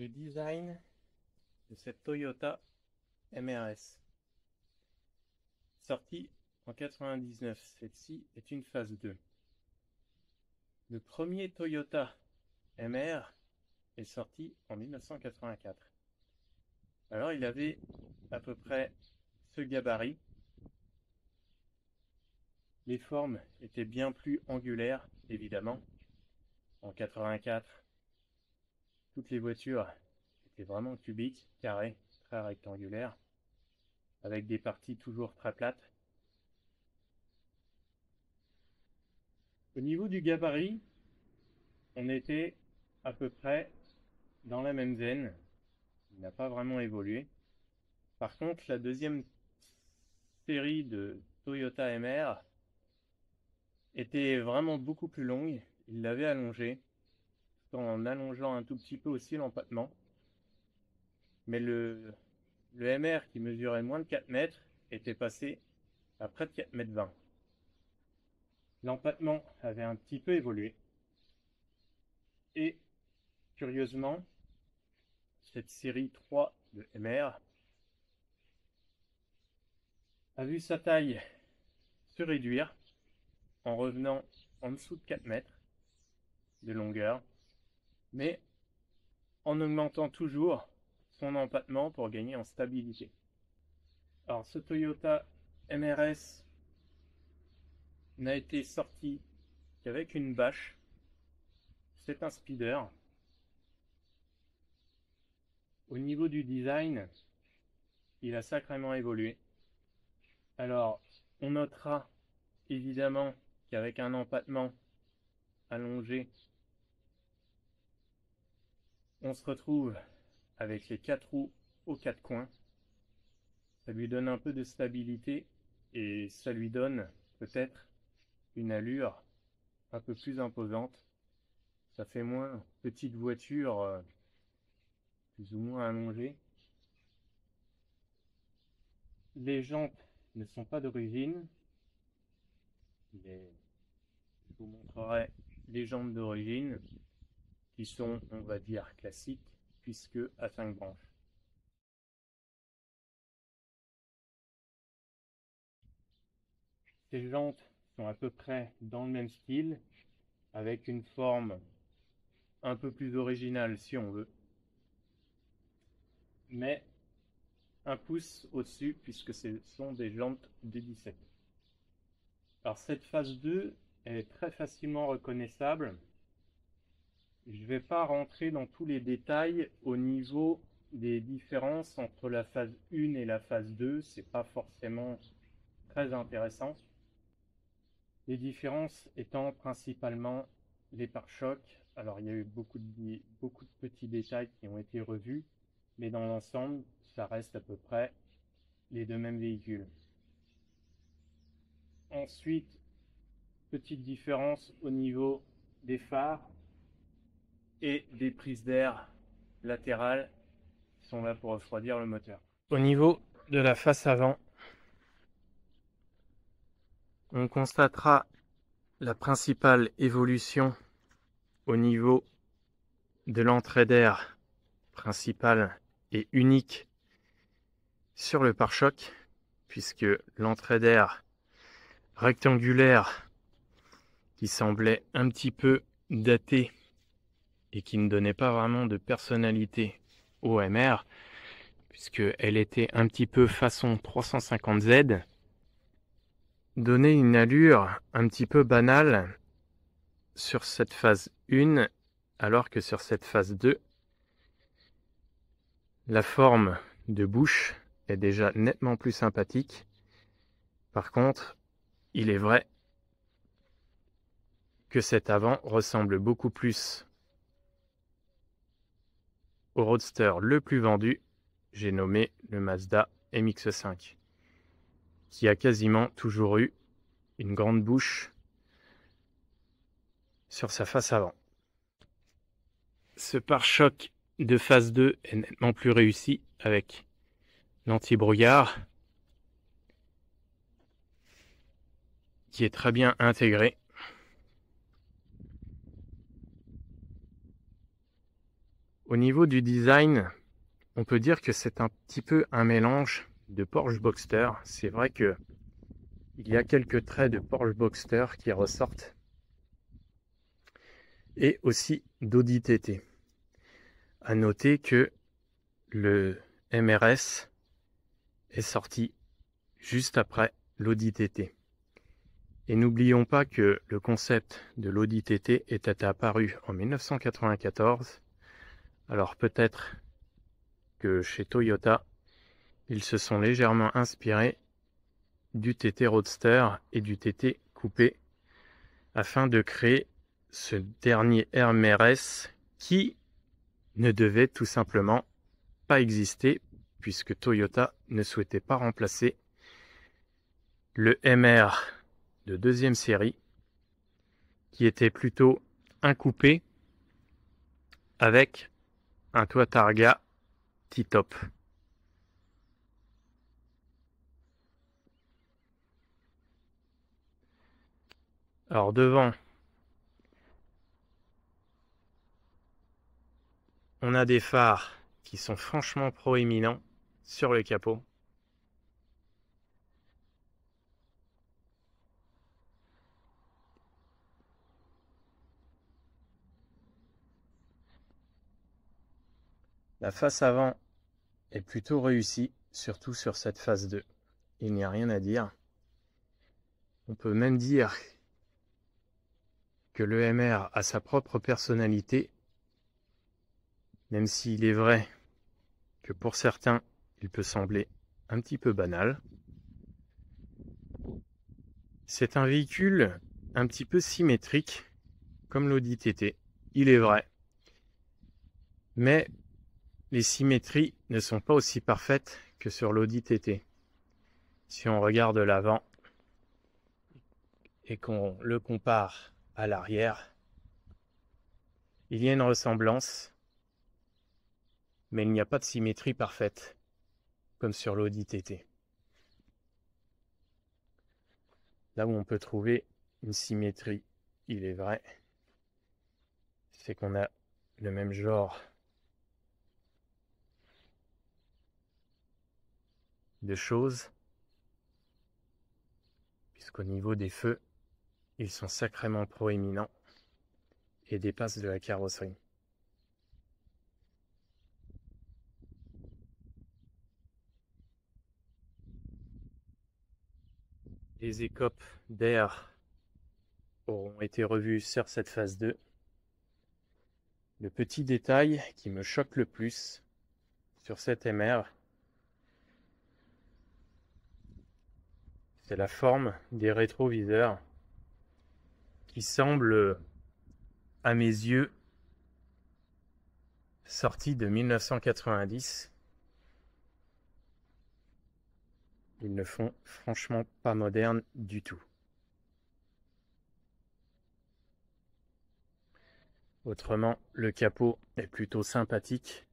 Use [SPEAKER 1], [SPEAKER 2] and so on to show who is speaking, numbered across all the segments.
[SPEAKER 1] le design de cette Toyota MRS. Sortie en 99, celle-ci est une phase 2. Le premier Toyota MR est sorti en 1984. Alors il avait à peu près ce gabarit. Les formes étaient bien plus angulaires, évidemment. En 84, toutes les voitures étaient vraiment cubiques, carrées, très rectangulaires, avec des parties toujours très plates. Au niveau du gabarit, on était à peu près dans la même veine. Il n'a pas vraiment évolué. Par contre, la deuxième série de Toyota MR était vraiment beaucoup plus longue. Il l'avait allongé, tout en allongeant un tout petit peu aussi l'empattement. Mais le MR qui mesurait moins de 4 mètres était passé à près de 4 mètres 20. L'empattement avait un petit peu évolué. Et curieusement, cette série 3 de MR a vu sa taille se réduire en revenant en dessous de 4 mètres de longueur, mais en augmentant toujours son empattement pour gagner en stabilité. Alors ce Toyota MRS n'a été sorti qu'avec une bâche. C'est un speeder. Au niveau du design, il a sacrément évolué. Alors, on notera évidemment qu'avec un empattement allongé, on se retrouve avec les 4 roues aux 4 coins. Ça lui donne un peu de stabilité et ça lui donne peut-être une allure un peu plus imposante. Ça fait moins petite voiture plus ou moins allongée. Les jantes ne sont pas d'origine. Je vous montrerai les jantes d'origine qui sont, on va dire, classiques puisque à 5 branches. Ces jantes sont à peu près dans le même style avec une forme un peu plus originale si on veut, mais un pouce au-dessus puisque ce sont des jantes D17. Alors cette phase 2 est très facilement reconnaissable. Je ne vais pas rentrer dans tous les détails au niveau des différences entre la phase 1 et la phase 2, c'est pas forcément très intéressant. Les différences étant principalement les pare-chocs. Alors il y a eu beaucoup de petits détails qui ont été revus, mais dans l'ensemble, ça reste à peu près les deux mêmes véhicules. Ensuite, petite différence au niveau des phares et des prises d'air latérales qui sont là pour refroidir le moteur. Au niveau de la face avant, on constatera la principale évolution au niveau de l'entrée d'air principale et unique sur le pare-choc, puisque l'entrée d'air rectangulaire qui semblait un petit peu datée et qui ne donnait pas vraiment de personnalité au MR, puisqu'elle était un petit peu façon 350Z, donnait une allure un petit peu banale sur cette phase 1, alors que sur cette phase 2, la forme de bouche est déjà nettement plus sympathique. Par contre, il est vrai que cet avant ressemble beaucoup plus au roadster le plus vendu, j'ai nommé le Mazda MX-5, qui a quasiment toujours eu une grande bouche sur sa face avant. Ce pare-choc de phase 2 est nettement plus réussi avec l'anti-brouillard qui est très bien intégré. Au niveau du design, on peut dire que c'est un petit peu un mélange de Porsche Boxster. C'est vrai que il y a quelques traits de Porsche Boxster qui ressortent. Et aussi d'Audi TT. À noter que le MRS est sorti juste après l'Audi TT. Et n'oublions pas que le concept de l'Audi TT était apparu en 1994. Alors peut-être que chez Toyota, ils se sont légèrement inspirés du TT Roadster et du TT Coupé afin de créer ce dernier MRS qui ne devait tout simplement pas exister puisque Toyota ne souhaitait pas remplacer le MR de deuxième série qui était plutôt un coupé avec un toit Targa T-top. Alors devant, on a des phares qui sont franchement proéminents sur le capot. La face avant est plutôt réussie, surtout sur cette face 2. Il n'y a rien à dire. On peut même dire que le MR a sa propre personnalité, même s'il est vrai que pour certains, il peut sembler un petit peu banal. C'est un véhicule un petit peu symétrique, comme l'Audi TT, il est vrai. Mais les symétries ne sont pas aussi parfaites que sur l'Audi TT. Si on regarde l'avant et qu'on le compare à l'arrière, il y a une ressemblance, mais il n'y a pas de symétrie parfaite, comme sur l'Audi TT. Là où on peut trouver une symétrie, il est vrai, c'est qu'on a le même genre de choses, puisqu'au niveau des feux, ils sont sacrément proéminents et dépassent de la carrosserie. Les écopes d'air auront été revues sur cette phase 2. Le petit détail qui me choque le plus sur cette MR, c'est la forme des rétroviseurs qui semble, à mes yeux, sortie de 1990. Ils ne font franchement pas moderne du tout. Autrement, le capot est plutôt sympathique.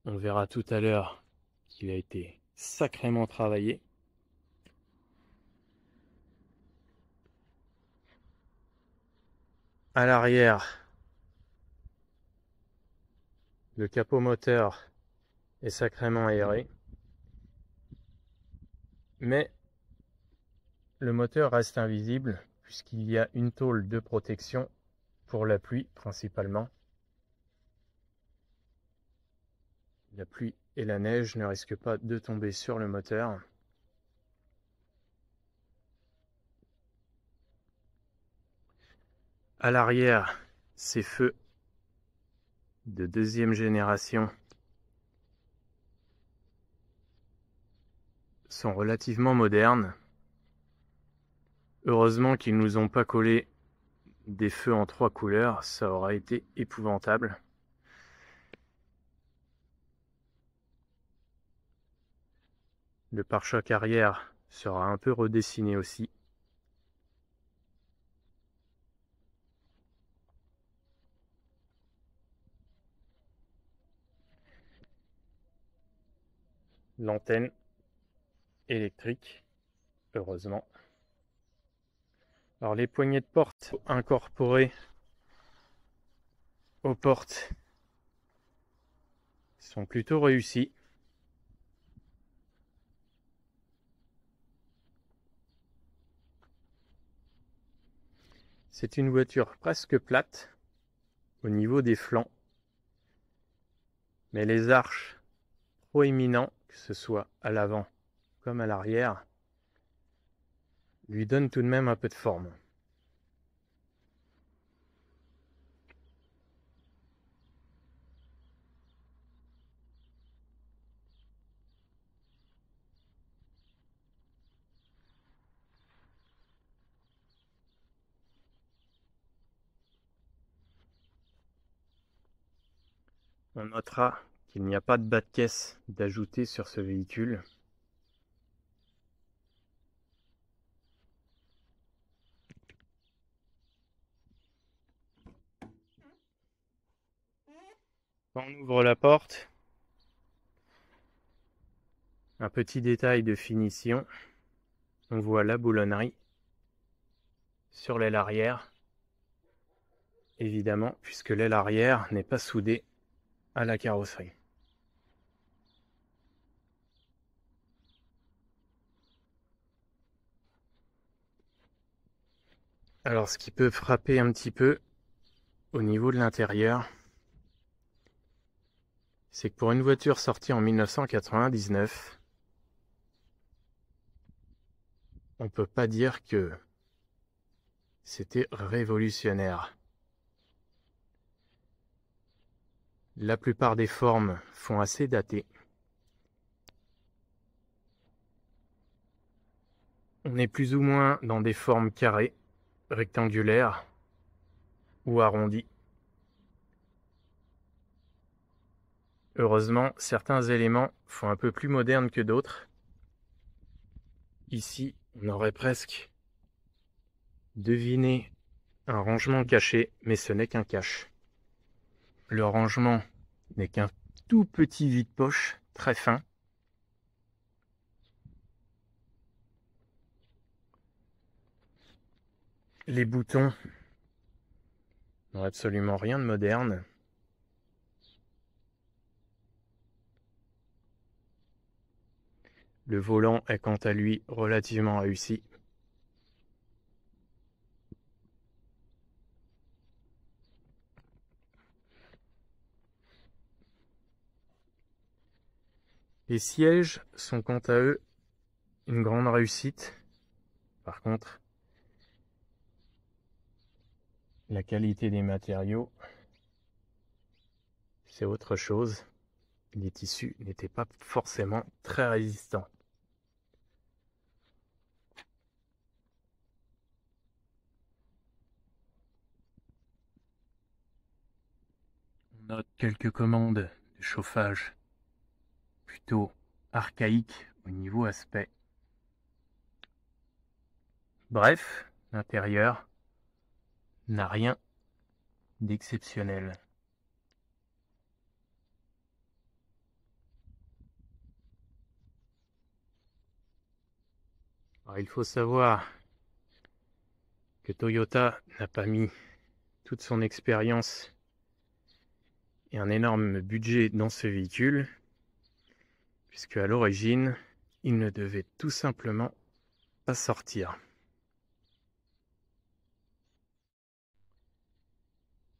[SPEAKER 1] On verra tout à l'heure qu'il a été sacrément travaillé. À l'arrière, le capot moteur est sacrément aéré. Mais le moteur reste invisible puisqu'il y a une tôle de protection pour la pluie principalement. La pluie et la neige ne risquent pas de tomber sur le moteur. À l'arrière, ces feux de deuxième génération sont relativement modernes. Heureusement qu'ils nous ont pas collé des feux en 3 couleurs, ça aurait été épouvantable. Le pare-choc arrière sera un peu redessiné aussi. L'antenne électrique, heureusement. Alors les poignées de porte incorporées aux portes sont plutôt réussis. C'est une voiture presque plate au niveau des flancs, mais les arches proéminents, que ce soit à l'avant comme à l'arrière, lui donnent tout de même un peu de forme. On notera qu'il n'y a pas de bas de caisse d'ajouter sur ce véhicule. Quand on ouvre la porte, un petit détail de finition, on voit la boulonnerie sur l'aile arrière, évidemment, puisque l'aile arrière n'est pas soudée à la carrosserie. Alors, ce qui peut frapper un petit peu au niveau de l'intérieur, c'est que pour une voiture sortie en 1999, on peut pas dire que c'était révolutionnaire. La plupart des formes font assez dater. On est plus ou moins dans des formes carrées, rectangulaires ou arrondies. Heureusement, certains éléments font un peu plus moderne que d'autres. Ici, on aurait presque deviné un rangement caché, mais ce n'est qu'un cache. Le rangement n'est qu'un tout petit vide-poche, très fin. Les boutons n'ont absolument rien de moderne. Le volant est quant à lui relativement réussi. Les sièges sont quant à eux une grande réussite. Par contre, la qualité des matériaux, c'est autre chose. Les tissus n'étaient pas forcément très résistants. On note quelques commandes de chauffage plutôt archaïques au niveau aspect. Bref, l'intérieur n'a rien d'exceptionnel. Alors, il faut savoir que Toyota n'a pas mis toute son expérience et un énorme budget dans ce véhicule, puisque à l'origine, il ne devait tout simplement pas sortir.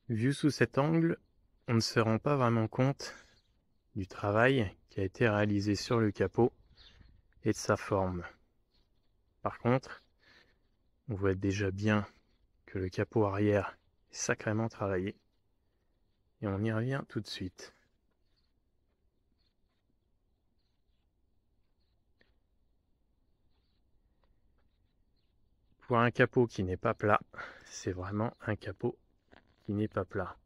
[SPEAKER 1] Vu sous cet angle, on ne se rend pas vraiment compte du travail qui a été réalisé sur le capot et de sa forme. Par contre, on voit déjà bien que le capot arrière est sacrément travaillé et on y revient tout de suite. Pour un capot qui n'est pas plat, c'est vraiment un capot qui n'est pas plat.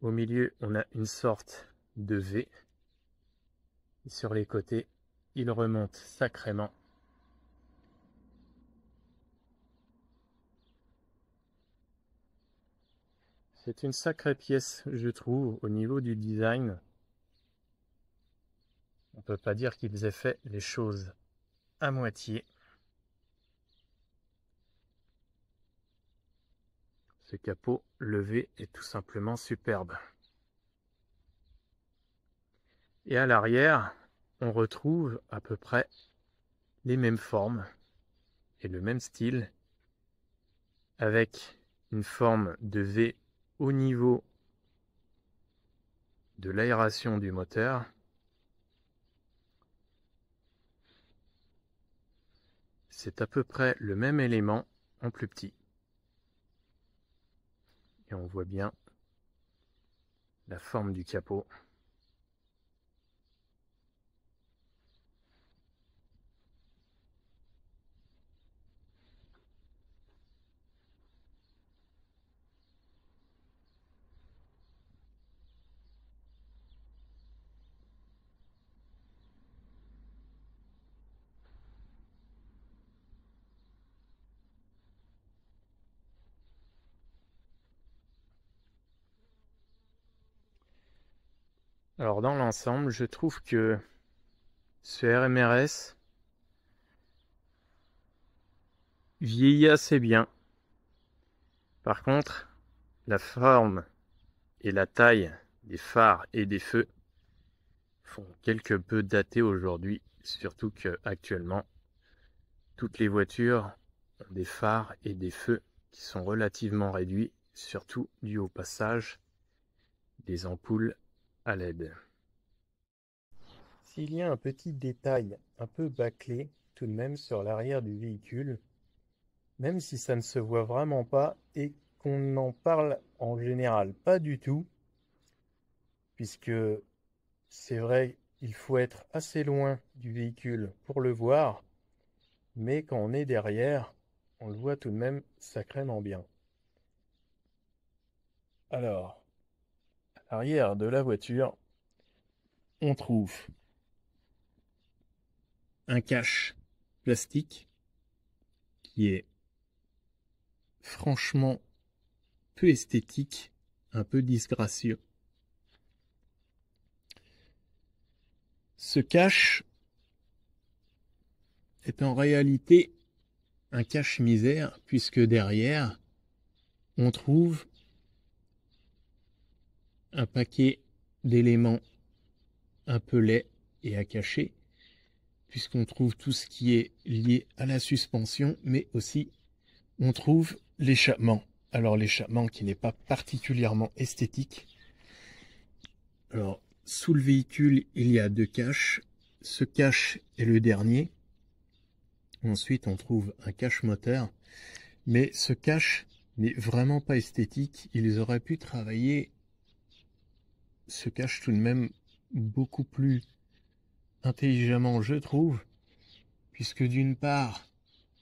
[SPEAKER 1] Au milieu, on a une sorte de V. Et sur les côtés, il remonte sacrément. C'est une sacrée pièce, je trouve, au niveau du design. On peut pas dire qu'ils aient fait les choses à moitié. Ce capot levé est tout simplement superbe. Et à l'arrière, on retrouve à peu près les mêmes formes et le même style, avec une forme de V au niveau de l'aération du moteur. C'est à peu près le même élément en plus petit. Et on voit bien la forme du capot. Alors dans l'ensemble, je trouve que ce RMRS vieillit assez bien. Par contre, la forme et la taille des phares et des feux font quelque peu dater aujourd'hui, surtout que actuellement toutes les voitures ont des phares et des feux qui sont relativement réduits, surtout dû au passage des ampoules à LED. S'il y a un petit détail un peu bâclé tout de même sur l'arrière du véhicule, même si ça ne se voit vraiment pas et qu'on en parle en général pas du tout, puisque c'est vrai, il faut être assez loin du véhicule pour le voir, mais quand on est derrière, on le voit tout de même sacrément bien. Alors, à l'arrière de la voiture, on trouve un cache plastique qui est franchement peu esthétique, un peu disgracieux. Ce cache est en réalité un cache-misère puisque derrière, on trouve un paquet d'éléments un peu laids et à cacher, puisqu'on trouve tout ce qui est lié à la suspension, mais aussi on trouve l'échappement. Alors l'échappement qui n'est pas particulièrement esthétique. Alors sous le véhicule, il y a deux caches. Ce cache est le dernier. Ensuite, on trouve un cache moteur, mais ce cache n'est vraiment pas esthétique. Ils auraient pu travailler ce cache tout de même beaucoup plus intelligemment, je trouve, puisque d'une part,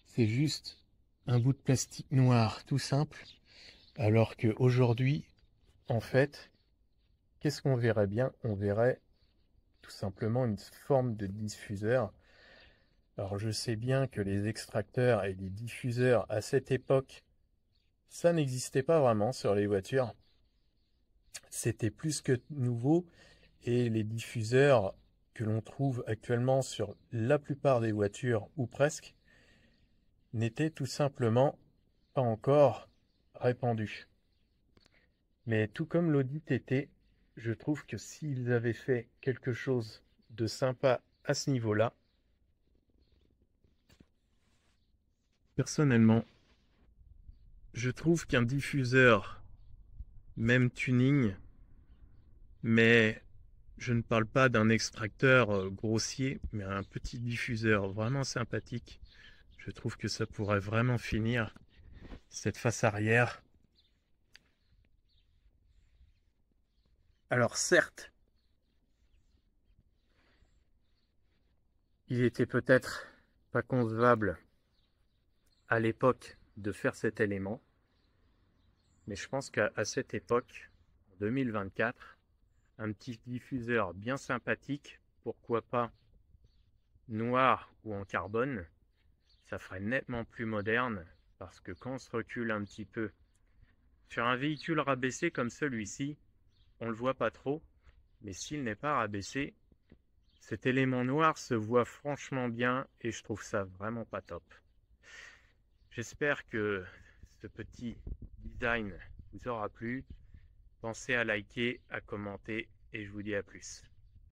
[SPEAKER 1] c'est juste un bout de plastique noir tout simple, alors qu'aujourd'hui, en fait, qu'est-ce qu'on verrait bien? On verrait tout simplement une forme de diffuseur. Alors je sais bien que les extracteurs et les diffuseurs à cette époque, ça n'existait pas vraiment sur les voitures. C'était plus que nouveau et les diffuseurs que l'on trouve actuellement sur la plupart des voitures, ou presque, n'étaient tout simplement pas encore répandus. Mais tout comme l'Audi TT, je trouve que s'ils avaient fait quelque chose de sympa à ce niveau-là, personnellement, je trouve qu'un diffuseur, même tuning, mais je ne parle pas d'un extracteur grossier, mais un petit diffuseur vraiment sympathique, je trouve que ça pourrait vraiment finir cette face arrière. Alors certes, il était peut-être pas concevable à l'époque de faire cet élément, mais je pense qu'à cette époque, en 2024, un petit diffuseur bien sympathique, pourquoi pas noir ou en carbone, ça ferait nettement plus moderne, parce que quand on se recule un petit peu sur un véhicule rabaissé comme celui-ci, on ne le voit pas trop, mais s'il n'est pas rabaissé, cet élément noir se voit franchement bien et je trouve ça vraiment pas top. J'espère que ce petit design vous aura plu. Pensez à liker, à commenter et je vous dis à plus.